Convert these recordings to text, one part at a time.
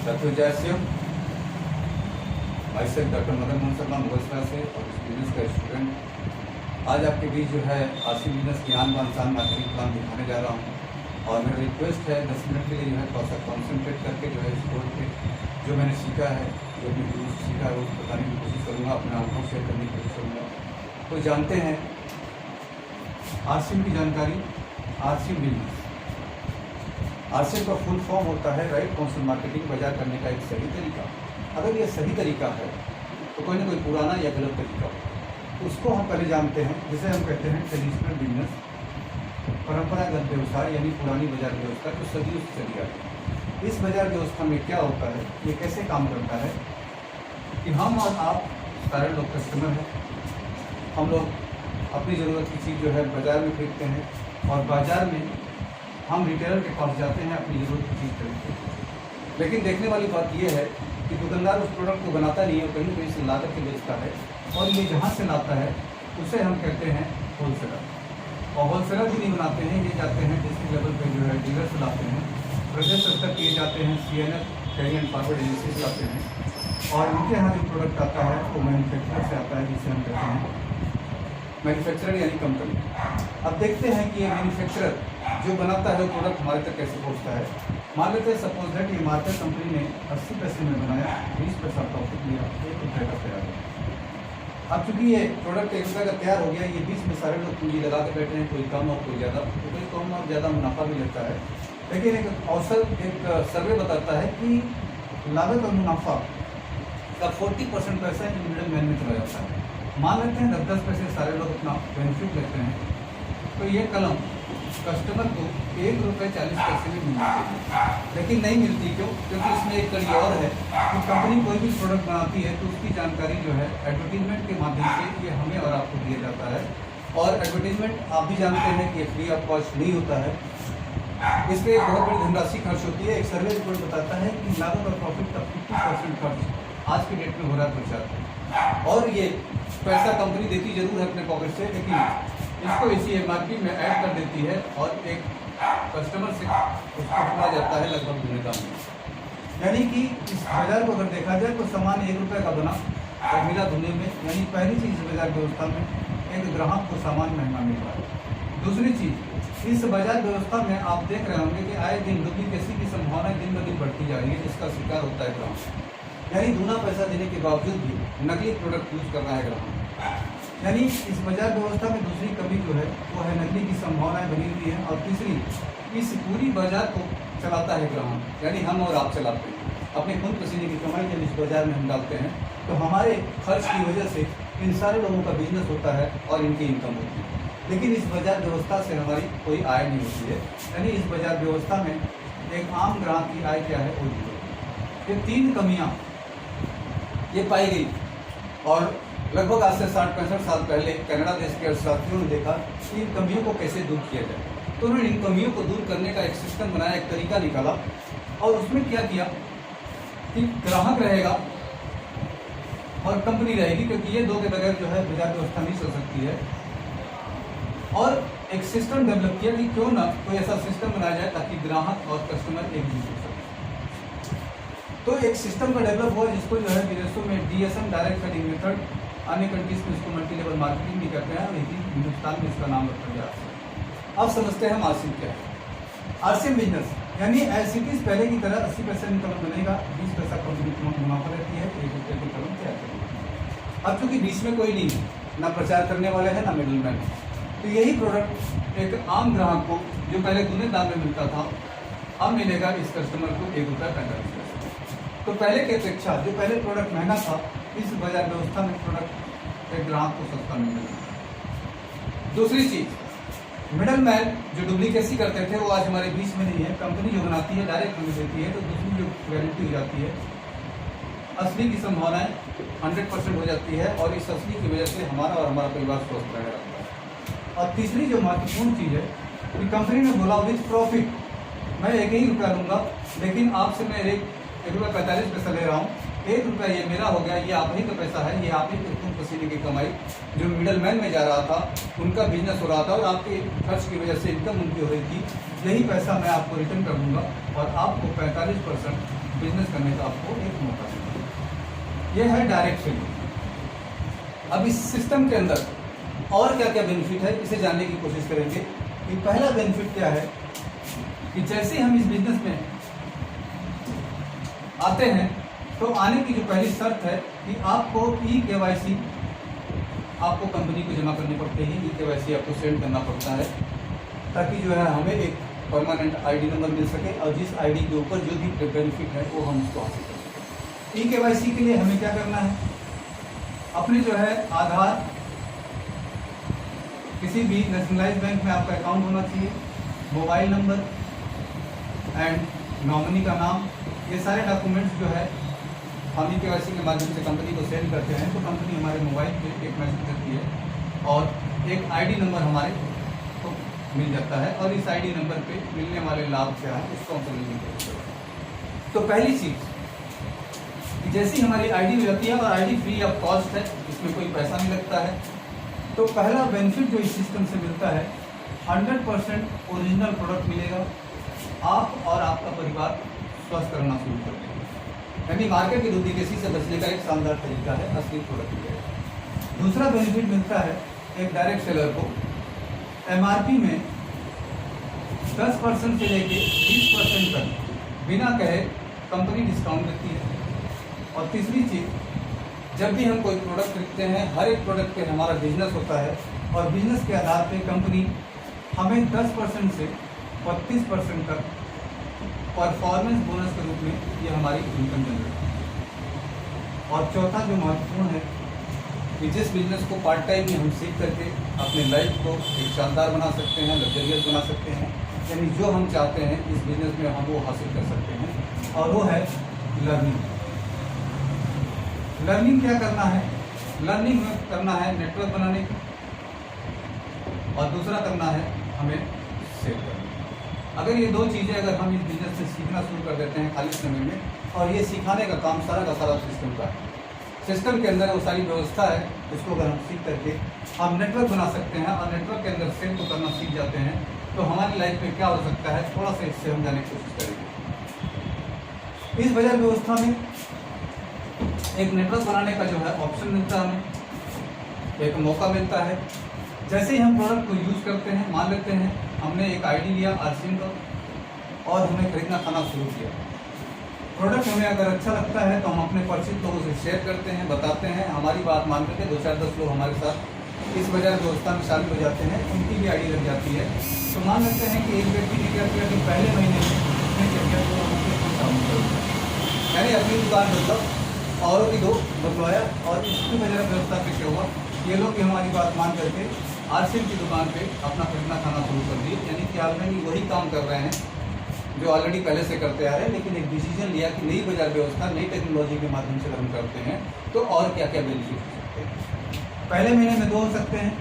तत्वजास्यम myself doctor Madan Mohan Sharma मुगलसरा से और इस बिजनेस का स्टूडेंट आज आपके बीच जो है आसिम बिजनेस ज्ञान व इंसान मार्केटिंग प्लान दिखाने जा रहा हूँ। और मेरा रिक्वेस्ट है 10 मिनट के लिए जो है थोड़ा सा कॉन्सेंट्रेट करके जो है इस कोर्स पे जो मैंने सीखा है, जो अपने गुरु से सीखा है, वो बताने की कोशिश करूँगा, अपने अनुभव शेयर करने की कोशिश करूँगा। तो जानते हैं आसिम की जानकारी। आसिम बिजनेस, आसिम का फुल फॉर्म होता है राइट काउंसिल मार्केटिंग, बाजार करने का एक सही तरीका। अगर ये सही तरीका है तो कोई ना कोई पुराना या गलत तरीका हो, उसको हम पहले जानते हैं, जिसे हम कहते हैं ट्रेडिशनल बिजनेस, परंपरागत व्यवसाय यानी पुरानी बाजार व्यवस्था जो सदियों से चली आती है। इस बाजार व्यवस्था में क्या होता है, ये कैसे काम करता है कि हम और आप सारे लोग कस्टमर हैं। हम लोग अपनी ज़रूरत की चीज़ जो है बाज़ार में खरीदते हैं और बाज़ार में हम रिटेलर के पास जाते हैं अपनी ज़रूरत की चीज़ खरीदते हैं। लेकिन देखने वाली बात यह है कि दुकानदार उस प्रोडक्ट को बनाता नहीं है, कहीं ना कहीं से लाकर के बेचता है, और ये जहाँ से लाता है उसे हम कहते हैं होलसेलर। और होलसेलर भी नहीं बनाते हैं, ये जाते हैं डिस्ट्रिक्ट लेवल पर जो है डीलर से लाते हैं, प्रदेश स्तर तक ये जाते हैं CNF carry and forward agency से लाते हैं, और उनके यहाँ जो प्रोडक्ट आता है वो मैन्युफैक्चरर से आता है, जिसे हम कहते हैं मैन्युफैक्चरर यानी कंपनी। अब देखते हैं कि ये मैन्युफैक्चरर जो बनाता है वो प्रोडक्ट हमारे तक कैसे पहुँचता है। मान लेते हैं सपोज दैट ये मार्केट कंपनी ने 80 पैसे में बनाया, 20 पैसा प्रॉफिट लिया, 1 रुपये का तैयार हो। अब चूँकि ये प्रोडक्ट 1 रुपये का तैयार हो गया, ये बीच में सारे लोग पूंजी लगा के बैठे हैं, कोई कम और कोई ज़्यादा, तो कोई कम और ज़्यादा मुनाफा भी लेता है। लेकिन एक सर्वे बताता है कि लागत और मुनाफा का 40% पैसा इन मिडल मैन में चला जाता है। मान लेते हैं 10 पैसे सारे लोग अपना बेनिफिट लेते हैं, तो ये कलम कस्टमर को 1 रुपये 40 पैसे में मिलती है। लेकिन नहीं मिलती क्यों? क्योंकि इसमें एक कड़ी और है कि कंपनी कोई भी प्रोडक्ट बनाती है तो उसकी जानकारी जो है एडवर्टीजमेंट के माध्यम से ये हमें और आपको दिया जाता है। और एडवर्टीजमेंट आप भी जानते हैं कि ये फ्री ऑफ कॉस्ट नहीं होता है, इस पर एक बहुत बड़ी धनराशि खर्च होती है। एक सर्वे रिपोर्ट बताता है कि लागत और प्रॉफिट का 50% खर्च आज की डेट में हो रहा है प्रचार। और ये पैसा कंपनी देती जरूर है अपने पॉकेट से, लेकिन इसको इसी MRP में ऐड कर देती है और एक कस्टमर से उसको पूरा जाता है लगभग दूने दाम में। यानी कि इस बाजार को अगर देखा जाए तो सामान 1 रुपये का बना और मिला धुने में। यानी पहली चीज़ बाजार व्यवस्था में एक ग्राहक को सामान महंगा मिल रहा है। दूसरी चीज़, इस बाजार व्यवस्था में आप देख रहे होंगे कि आए दिन डुप्लीकेसी की संभावना दिन ब दिन बढ़ती जा रही है, जिसका शिकार होता है ग्राहक। यानी दूना पैसा देने के बावजूद भी नकली प्रोडक्ट यूज कर रहा है ग्राहक। यानी इस बाजार व्यवस्था में दूसरी कमी जो है वो है नकली की संभावनाएं बनी हुई है। और तीसरी, इस पूरी बाजार को चलाता है ग्राहक, यानी हम और आप चलाते हैं अपने खून पसीने की कमाई। जब इस बाजार में हम डालते हैं तो हमारे खर्च की वजह से इन सारे लोगों का बिजनेस होता है और इनकी इनकम होती है। लेकिन इस बाजार व्यवस्था से हमारी कोई आय नहीं होती है। यानी इस बाजार व्यवस्था में एक आम ग्राहक की आय क्या है वो जीरो। ये 3 कमियाँ ये पाई गई, और लगभग आज से 60-65 साल पहले कनाडा देश के अर्थशास्त्रियों ने देखा कि इन कमियों को कैसे दूर किया जाए। तो उन्होंने इन कमियों को दूर करने का एक सिस्टम बनाया, एक तरीका निकाला, और उसमें क्या किया कि ग्राहक रहेगा और कंपनी रहेगी, क्योंकि ये दो के बगैर जो है बाजार व्यवस्था नहीं चल सकती है। और एक सिस्टम डेवलप किया कि क्यों ना कोई ऐसा सिस्टम बनाया जाए ताकि ग्राहक और कस्टमर एक दूसरे से। तो एक सिस्टम का डेवलप हुआ जिसको जो है विदेशों में DSM डायरेक्ट सेलिंग मेथड, अन्य कंट्रीज में इसको मल्टी लेवल मार्केटिंग भी करते हैं, लेकिन हिंदुस्तान में इसका नाम रखा गया है। अब समझते हैं हम आसिम क्या है। आसिम बिजनेस यानी एज इट इज पहले की तरह 80 पैसे इनकम बनेगा, 20 पैसा कंपनी मुनाफा रहती है, 1 रुपये की कलम तैयार करेगी। अब चूँकि बीच में कोई नहीं है, ना प्रचार करने वाले हैं ना मिडिल मैन, तो यही प्रोडक्ट एक आम ग्राहक को जो पहले दूने दाम में मिलता था, अब मिलेगा इस कस्टमर को 1 रुपये 45 पैसे। तो पहले की अपेक्षा जो पहले प्रोडक्ट महंगा था, इस बाजार व्यवस्था में प्रोडक्ट एक ग्राहक को सस्ता मिल रहा है। दूसरी चीज, मिडल मैन जो डुप्लीकेसी करते थे वो आज हमारे बीच में नहीं है। कंपनी जो बनाती है डायरेक्ट हमें देती है, तो दूसरी जो गारंटी हो जाती है, असली की संभावनाएं 100% हो जाती है, और इस असली की वजह से हमारा और हमारा परिवार स्वस्थ रह रहता है। और तीसरी जो महत्वपूर्ण चीज़ है कि कंपनी ने बोला विथ प्रॉफिट मैं 1 ही रुपया लूँगा, लेकिन आपसे मैं 1 रुपये 45 पैसा ले रहा हूँ। 1 रुपया ये मेरा हो गया, ये आप ही का पैसा है, ये आप ही के खून पसीने की कमाई जो मिडल मैन में जा रहा था, उनका बिजनेस हो रहा था, और आपके खर्च की वजह से इनकम उनकी हो रही थी। यही पैसा मैं आपको रिटर्न कर दूंगा और आपको 45% बिजनेस करने का आपको एक मौका मिलेगा। यह है डायरेक्ट सेलिंग। अब इस सिस्टम के अंदर और क्या क्या बेनिफिट है इसे जानने की कोशिश करेंगे कि पहला बेनिफिट क्या है कि जैसे हम इस बिजनेस में आते हैं तो आने की जो पहली शर्त है कि आपको KYC आपको कंपनी को जमा करनी पड़ती है। KYC आपको सेंड करना पड़ता है ताकि जो है हमें एक परमानेंट ID नंबर मिल सके और जिस ID के ऊपर जो भी बेनिफिट है वो हम उसको हासिल कर सकें। KYC के लिए हमें क्या करना है, अपने जो है आधार, किसी भी नेशनलाइज बैंक में आपका अकाउंट होना चाहिए, मोबाइल नंबर एंड नॉमिनी का नाम, ये सारे डॉक्यूमेंट्स जो है हम KYC के माध्यम से कंपनी को सेंड करते हैं तो कंपनी हमारे मोबाइल पे एक मैसेज करती है और एक ID नंबर हमारे को मिल जाता है और इस ID नंबर पे मिलने वाले लाभ क्या है उसको हम समझने की कोशिश करते हैं। तो पहली चीज़ जैसी हमारी ID हो जाती है और ID फ्री ऑफ कॉस्ट है, इसमें कोई पैसा नहीं लगता है। तो पहला बेनिफिट जो इस सिस्टम से मिलता है 100% ओरिजिनल प्रोडक्ट मिलेगा, आप और आपका परिवार स्वस्थ करना शुरू कर देंगे। यानी मार्केट की डुप्लीकेसी से बचने का एक शानदार तरीका है असली प्रोडक्ट मिलेगा। दूसरा बेनिफिट मिलता है एक डायरेक्ट सेलर को MRP में 10% से लेके 20% तक बिना कहे कंपनी डिस्काउंट देती है। और तीसरी चीज़, जब भी हम कोई प्रोडक्ट खरीदते हैं हर एक प्रोडक्ट पे हमारा बिजनेस होता है और बिजनेस के आधार पे कंपनी हमें 10% से 32% तक परफॉर्मेंस बोनस के रूप में ये हमारी इनकम जनरेट है। और चौथा जो महत्वपूर्ण है कि जिस बिजनेस को पार्ट टाइम में हम सीख करके अपने लाइफ को एक शानदार बना सकते हैं, लग्जरियस बना सकते हैं, यानी जो हम चाहते हैं इस बिजनेस में हम वो हासिल कर सकते हैं और वो है लर्निंग। लर्निंग क्या करना है, लर्निंग में करना है नेटवर्क बनाने की और दूसरा करना है हमें सेल करना। अगर ये दो चीज़ें अगर हम इस बिजनेस से सीखना शुरू कर देते हैं खाली समय में और ये सिखाने का काम सारा का सारा सिस्टम का है, सिस्टम के अंदर वो सारी व्यवस्था है, इसको अगर हम सीख करके हम नेटवर्क बना सकते हैं और नेटवर्क के अंदर सेल को करना सीख जाते हैं तो हमारी लाइफ में क्या हो सकता है थोड़ा सा इससे हम जाने की कोशिश करेंगे। इस बाजार व्यवस्था में एक नेटवर्क बनाने का जो है ऑप्शन मिलता है, हमें एक मौका मिलता है। जैसे ही हम प्रोडक्ट को यूज़ करते हैं, मान लेते हैं हमने एक ID लिया RCM का और हमने खरीदना खाना शुरू किया, प्रोडक्ट हमें अगर अच्छा लगता है तो हम अपने परिचित लोगों से शेयर करते हैं, बताते हैं, हमारी बात मान करके 2-4-10 लोग हमारे साथ इस बाजार व्यवस्था में शामिल हो जाते हैं, उनकी भी ID लग जाती है। तो मान लेते हैं कि एक व्यक्ति ने क्या किया कि पहले महीने में उसने क्या किया तो शामिल कर दिया, यानी अपनी दुकान मतलब औरों की दो बतवाया और इसकी बाजार व्यवस्था पे क्या हुआ, ये लोग भी हमारी बात मान करके RCM की दुकान पे अपना खरीदना खाना शुरू कर दिए। यानी कि ऑलरेडी वही काम कर रहे हैं जो ऑलरेडी पहले से करते आ रहे हैं, लेकिन एक डिसीजन लिया कि नई बाजार व्यवस्था नई टेक्नोलॉजी के माध्यम से अगर हम करते हैं तो और क्या क्या बेनिफिट हो सकते हैं। पहले महीने में 2 हो सकते हैं,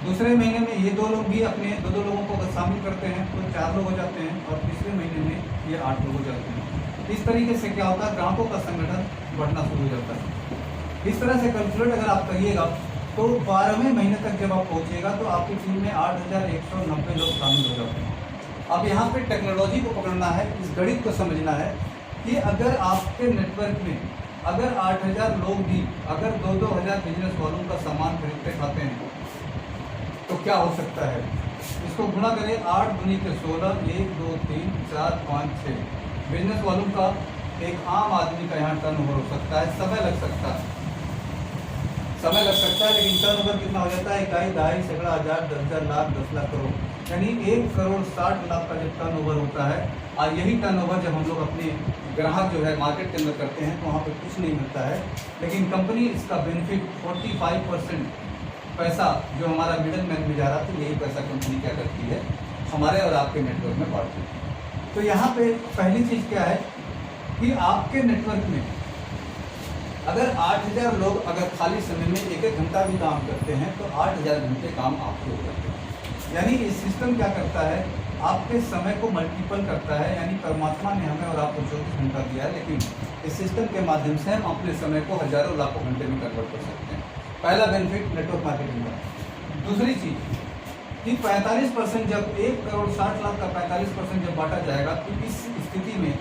दूसरे महीने में ये 2 लोग भी अपने 2 लोगों को अगर शामिल करते हैं तो 4 लोग हो जाते हैं और तीसरे महीने में ये 8 लोग हो जाते हैं। इस तरीके से क्या होता है, ग्राहकों का संगठन बढ़ना शुरू हो जाता है। इस तरह से कैलकुलेट अगर आप करिएगा तो 12वें महीने तक जब आप पहुंचिएगा तो आपकी टीम में 8,190 लोग शामिल हो जाते हैं। अब यहाँ पे टेक्नोलॉजी को पकड़ना है, इस गणित को समझना है कि अगर आपके नेटवर्क में अगर 8,000 लोग भी अगर 2-2 हज़ार बिजनेस वालों का सामान खरीदते खाते हैं तो क्या हो सकता है। इसको गुणा करें, 8 दूनी के 16, 1 2 3 4 5 6 बिजनेस वालों का एक आम आदमी का यहाँ टर्नओवर हो सकता है। समय लग सकता है, लेकिन टर्नओवर कितना हो जाता है, 1 2 सैकड़ा हज़ार 10,000 लाख 10 लाख करोड़, यानी 1,60,00,000 का जब टर्नओवर होता है और यही टर्नओवर जब हम लोग अपने ग्राहक जो है मार्केट के अंदर करते हैं तो वहाँ पे कुछ नहीं मिलता है, लेकिन कंपनी इसका बेनिफिट 45% पैसा जो हमारा मिडल मैन में जा रहा था यही पैसा कंपनी क्या करती है हमारे और आपके नेटवर्क में बांटती है। तो यहाँ पे पहली चीज़ क्या है कि आपके नेटवर्क में अगर 8,000 लोग अगर खाली समय में 1-1 घंटा भी काम करते हैं तो 8,000 घंटे काम आपके हो जाते हैं। यानी इस सिस्टम क्या करता है, आपके समय को मल्टीपल करता है। यानी परमात्मा ने हमें और आपको 24 घंटा दिया है, लेकिन इस सिस्टम के माध्यम से हम अपने समय को हज़ारों लाखों घंटे में कन्वर्ट कर सकते हैं। पहला बेनिफिट नेटवर्क मार्केटिंग का। दूसरी चीज़ कि 45% जब 1,60,00,000 का 45% जब बांटा जाएगा तो इस स्थिति में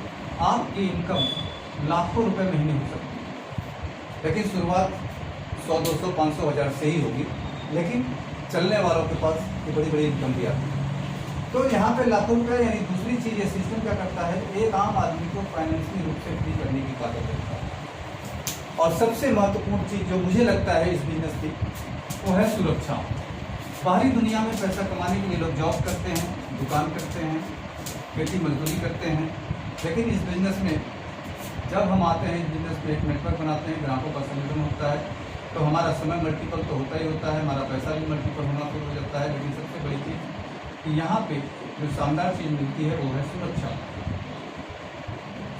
आपकी इनकम लाखों रुपए महीने हो सकती है। लेकिन शुरुआत 100, 200, 500, 1000 से ही होगी, लेकिन चलने वालों के पास ये बड़ी बड़ी इनकम भी आती है। तो यहाँ पे लाखों रुपये, यानी दूसरी चीज़ ये सिस्टम क्या करता है, एक आम आदमी को फाइनेंशियली रूप से फ्री करने की ताकत रखता है। और सबसे महत्वपूर्ण चीज़ जो मुझे लगता है इस बिजनेस की, वो है सुरक्षा। बाहरी दुनिया में पैसा कमाने के लिए लोग जॉब करते हैं, दुकान करते हैं, खेती मजदूरी करते हैं, लेकिन इस बिज़नेस में जब हम आते हैं, इस बिज़नेस में एक नेटवर्क बनाते हैं, ग्राहकों का संगठन होता है, तो हमारा समय मल्टीपल तो होता ही होता है, हमारा पैसा भी मल्टीपल होना शुरू हो जाता है। लेकिन सबसे बड़ी चीज़ कि यहाँ पे जो शानदार चीज़ मिलती है वो है सुरक्षा।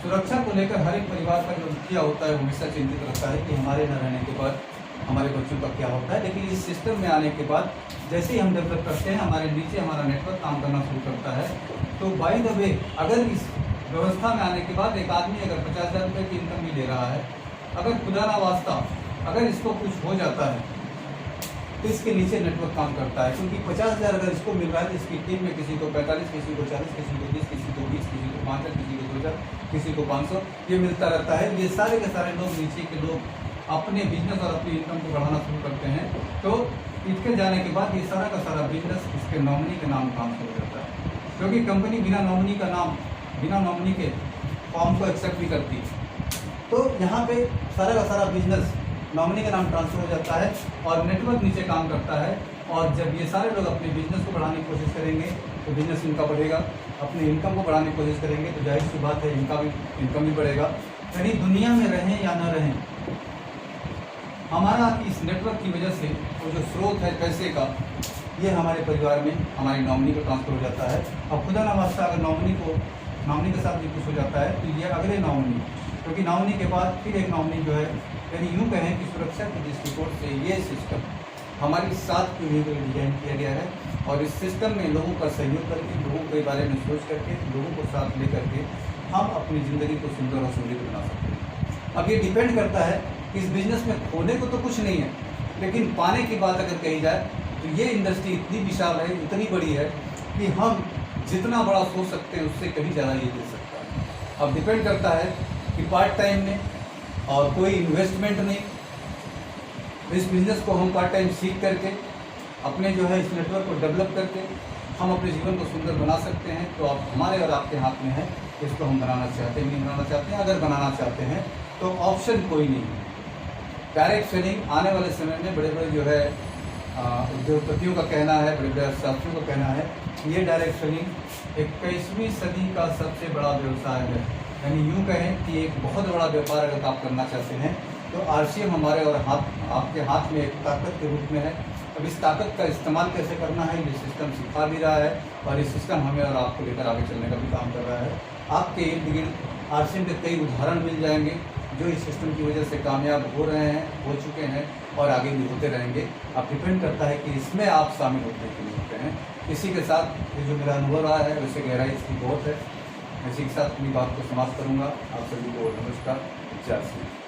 सुरक्षा को लेकर हर एक परिवार का जो मुखिया होता है वो हमेशा चिंतित रहता है कि हमारे न रहने के बाद हमारे बच्चों का क्या होता है। लेकिन इस सिस्टम में आने के बाद जैसे ही हम डेवलप करते हैं, हमारे नीचे हमारा नेटवर्क काम करना शुरू करता है। तो बाय द वे, अगर इस व्यवस्था में आने के बाद एक आदमी अगर 50,000 रुपये की इनकम भी ले रहा है, अगर खुदा ना वास्ता अगर इसको कुछ हो जाता है तो इसके नीचे नेटवर्क काम करता है, क्योंकि 50,000 अगर इसको मिल रहा है तो इसकी टीम में किसी को 45, किसी को 40, किसी को 30, किसी को 20, किसी को 5,000, किसी को 2,000, किसी को 500, ये मिलता रहता है। ये सारे के सारे लोग, नीचे के लोग अपने बिजनेस और अपनी इनकम को बढ़ाना शुरू करते हैं। तो इसके जाने के बाद ये सारा का सारा बिजनेस इसके नॉमिनी के नाम काम शुरू करता है, क्योंकि कंपनी बिना नॉमिनी का नाम, बिना नॉमिनी के फॉर्म को एक्सेप्ट भी करती है। तो यहाँ पे सारा का सारा बिजनेस नॉमिनी का नाम ट्रांसफर हो जाता है और नेटवर्क नीचे काम करता है। और जब ये सारे लोग अपने बिजनेस को बढ़ाने की कोशिश करेंगे तो बिजनेस इनका बढ़ेगा, अपने इनकम को बढ़ाने की कोशिश करेंगे तो जाहिर सी बात है इनकम भी बढ़ेगा। यानी दुनिया में रहें या न रहें, हमारा इस नेटवर्क की वजह से वो जो स्रोत है पैसे का, ये हमारे परिवार में हमारी नॉमिनी को ट्रांसफर हो जाता है। और खुदा न वास्ता अगर नॉमिनी के साथ भी कुछ हो जाता है तो ये अगले नॉमिनी, क्योंकि नॉमिनी के बाद फिर एक नॉमिनी जो है, यानी यूँ कहें कि सुरक्षा के दृष्टिकोण से ये सिस्टम हमारी 7 पीढ़ी को डिजाइन किया गया है। और इस सिस्टम में लोगों का सहयोग करके, लोगों के बारे में सोच करके, लोगों को साथ ले करके हम अपनी ज़िंदगी को सुंदर और समृद्ध बना सकते हैं। अब ये डिपेंड करता है कि इस बिज़नेस में खोने को तो कुछ नहीं है, लेकिन पाने की बात अगर कही जाए तो ये इंडस्ट्री इतनी विशाल है, इतनी बड़ी है कि हम जितना बड़ा सोच सकते हैं उससे कहीं ज़्यादा ये दे सकता है। अब डिपेंड करता है कि पार्ट टाइम में और कोई इन्वेस्टमेंट नहीं, इस बिज़नेस को हम पार्ट टाइम सीख करके अपने जो है इस नेटवर्क को डेवलप करके हम अपने जीवन को सुंदर बना सकते हैं। तो आप, हमारे और आपके हाथ में है, इसको हम बनाना चाहते हैं, नहीं बनाना चाहते हैं। अगर बनाना चाहते हैं तो ऑप्शन कोई नहीं है। डायरेक्ट सेलिंग आने वाले समय में बड़े बड़े जो है उद्योगपतियों का कहना है, बड़े बड़े अर्थशास्त्रियों का कहना है, ये डायरेक्ट सेलिंग 21वीं सदी का सबसे बड़ा व्यवसाय है। यानी यूँ कहें कि एक बहुत बड़ा व्यापार अगर आप करना चाहते हैं तो RCM हमारे और आपके हाथ में एक ताकत के रूप में है। अब इस ताकत का इस्तेमाल कैसे करना है ये सिस्टम सिखा भी रहा है, और इस सिस्टम हमें और आपको लेकर आगे चलने का भी काम कर रहा है। आपके इर्द गिर्द RCM के कई उदाहरण मिल जाएंगे जो इस सिस्टम की वजह से कामयाब हो रहे हैं, हो चुके हैं और आगे भी होते रहेंगे। अब डिपेंड करता है कि इसमें आप शामिल होने के लिए होते हैं। इसी के साथ ये जो मेरा अनुभव रहा है वैसे गहराई इसकी बहुत है। इसी के साथ अपनी बात को समाप्त करूँगा। आप सभी को नमस्कार, जय श्री राम।